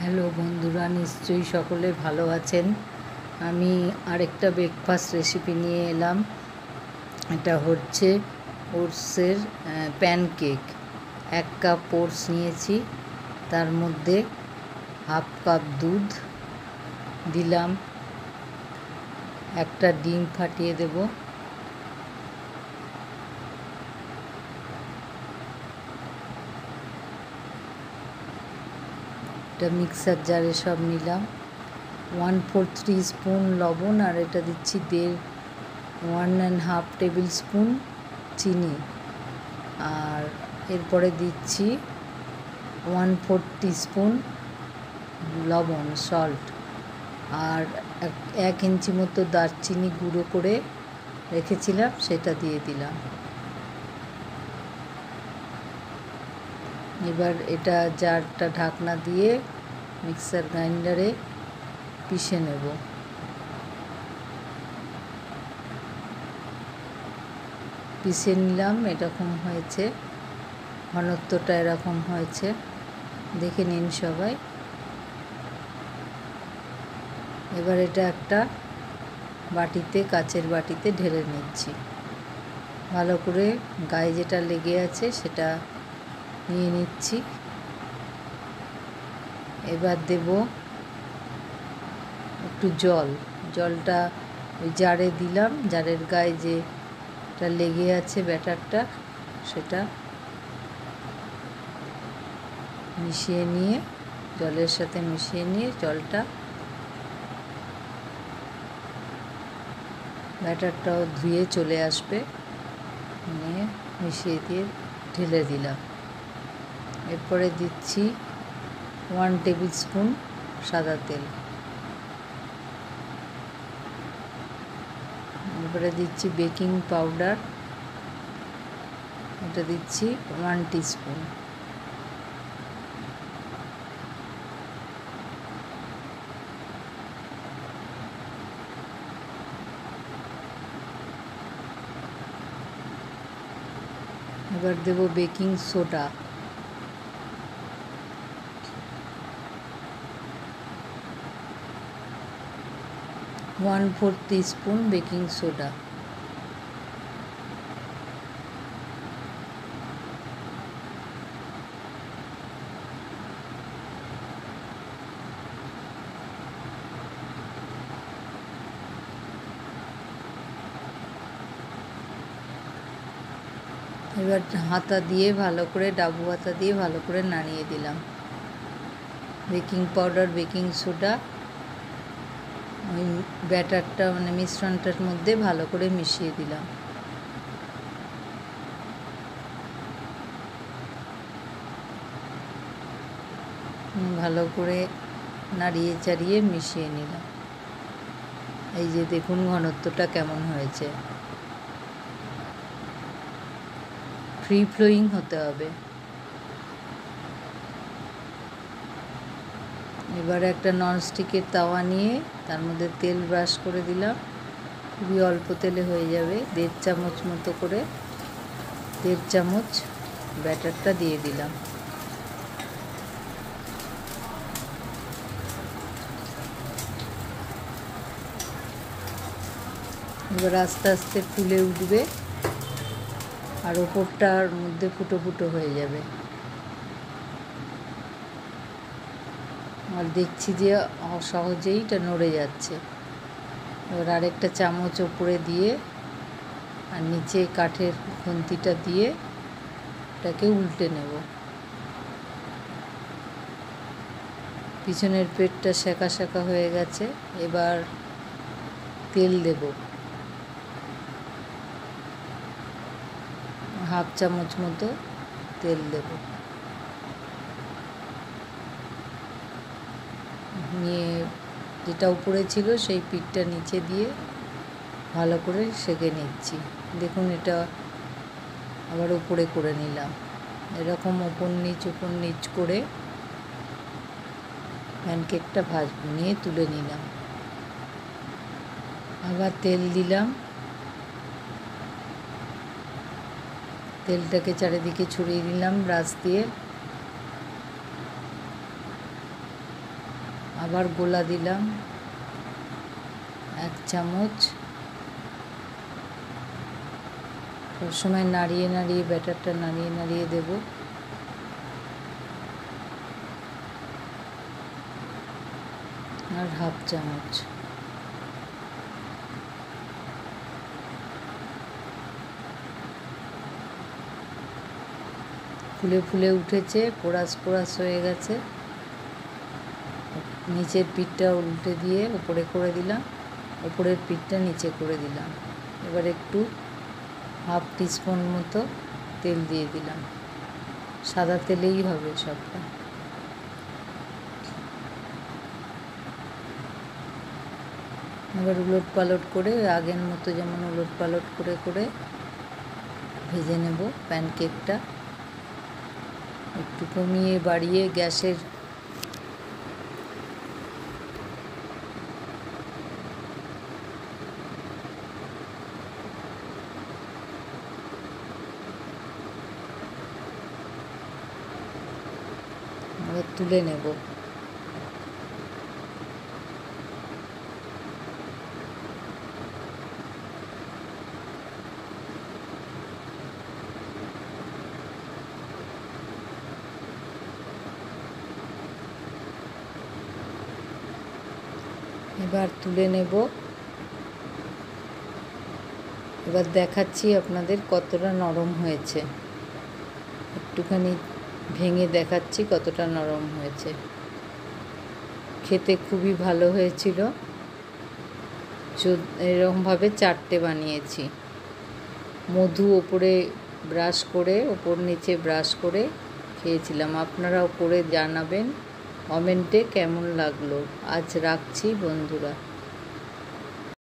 Hello বন্ধুরা, নিশ্চয়ই সকলে ভালো আছেন। আমি আরেকটা ব্রেকফাস্ট রেসিপি নিয়ে এলাম। এটা হচ্ছে ওটসের প্যানকেক। 1 কাপ ওটস নিয়েছি, তার মধ্যে হাফ কাপ দুধ দিলাম, একটা ডিম ফাটিয়ে দেব, এটা মিক্সার জারে সব নিলাম। 1/4 স্পুন লবণ, আর এটা দিচ্ছি 1.5 টেবিল স্পুন চিনি, আর এরপরে দিচ্ছি 1/4 স্পুন লবণ সল্ট, আর 1 ইঞ্চি মতো দারচিনি গুঁড়ো করে রেখেছিলাম সেটা দিয়ে দিলাম। এবার এটা জারটা ঢাকনা দিয়ে মিক্সার গ্রাইন্ডারে পিষে নেব। পিষে নিলাম, এরকম হয়েছে, ঘনত্বটা এরকম হয়েছে, দেখে নিন সবাই। এবার এটা একটা বাটিতে, কাচের বাটিতে ঢেলে নিচ্ছি। ভালো করে গায়ে যেটা লেগে আছে সেটা নিয়ে নিচ্ছি। এবার দেব একটু জলটা ওই জারে দিলাম, জারের গায়ে যেটা লেগে আছে ব্যাটারটা সেটা মিশিয়ে নিয়ে, জলের সাথে মিশিয়ে নিয়ে জলটা, ব্যাটারটাও ধুয়ে চলে আসবে, নিয়ে মিশিয়ে দিয়ে ঢেলে দিলাম। এরপরে দিচ্ছি 1 টেবিল স্পুন সাদা তেল, এরপরে দিচ্ছি বেকিং পাউডার, এটা দিচ্ছি 1 টিস্পুন। এবার দেব baking soda, 1/4 teaspoon baking soda. এবার হাতা দিয়ে ভালো করে, ডাবু হাতা দিয়ে ভালো করে নাড়িয়ে দিলাম। বেকিং পাউডার, বেকিং সোডা ওই ব্যাটারটা মানে মিশ্রণটার মধ্যে ভালো করে মিশিয়ে দিলাম। ভালো করে নাড়িয়ে চাড়িয়ে মিশিয়ে নিলাম। এই যে দেখুন ঘনত্বটা কেমন হয়েছে, ফ্রি ফ্লোয়িং হতে হবে। এবার একটা ননস্টিকের তাওয়া নিয়ে তার মধ্যে তেল ব্রাশ করে দিলাম, খুবই অল্প তেলে হয়ে যাবে। 1.5 চামচ মতো করে, 1.5 চামচ ব্যাটারটা দিয়ে দিলাম। এবার আস্তে আস্তে ফুলে উঠবে, আর ওপরটার মধ্যে ফুটো ফুটো হয়ে যাবে। আর দেখছি যে সহজেই এটা নড়ে যাচ্ছে। এবার আরেকটা চামচ ওপরে দিয়ে, আর নিচে কাঠের খুন্তিটা দিয়ে এটাকে উল্টে নেব। পিছনের পেটটা সেঁকা সেঁকা হয়ে গেছে। এবার তেল দেব, 1/2 চামচ মতো তেল দেব, নিয়ে যেটা উপরে ছিল সেই পিঠটা নিচে দিয়ে ভালো করে সেঁকে নিচ্ছি। দেখুন এটা আবার উপরে করে নিলাম। এরকম ওপর নিচ করে প্যানকেকটা নিয়ে তুলে নিলাম। আবার তেল দিলাম, তেলটাকে চারিদিকে ছড়িয়ে দিলাম ব্রাশ দিয়ে। আবার গোলা দিলাম 1 চামচ। সবসময় নাড়িয়ে নাড়িয়ে ব্যাটারটা নাড়িয়ে নাড়িয়ে দেব। আর 1/2 চামচ। ফুলে ফুলে উঠেছে, পোড়াশ পোড়াশ হয়ে গেছে। নিচের পিঠটা উল্টে দিয়ে উপরে করে দিলাম, উপরের পিঠটা নিচে করে দিলাম। এবার একটু 1/2 টিস্পুন মতো তেল দিয়ে দিলাম, সাদা তেলেই হবে সবটা। এবার উলট পালট করে আগের মতো যেমন উলট পালট করে করে ভেজে নেব প্যানকেকটা। একটু কমিয়ে বাড়িয়ে গ্যাসের এবার তুলে নেব। এবার তুলে নেব। এবার দেখাচ্ছি আপনাদের কতটা নরম হয়েছে। একটুখানি ভেঙে দেখাচ্ছি কতটা নরম হয়েছে। খেতে খুবই ভালো হয়েছিল। এরকমভাবে 4টে বানিয়েছি। মধু ওপরে ব্রাশ করে, ওপর নিচে ব্রাশ করে খেয়েছিলাম। আপনারাও করে জানাবেন কমেন্টে কেমন লাগলো। আজ রাখছি বন্ধুরা।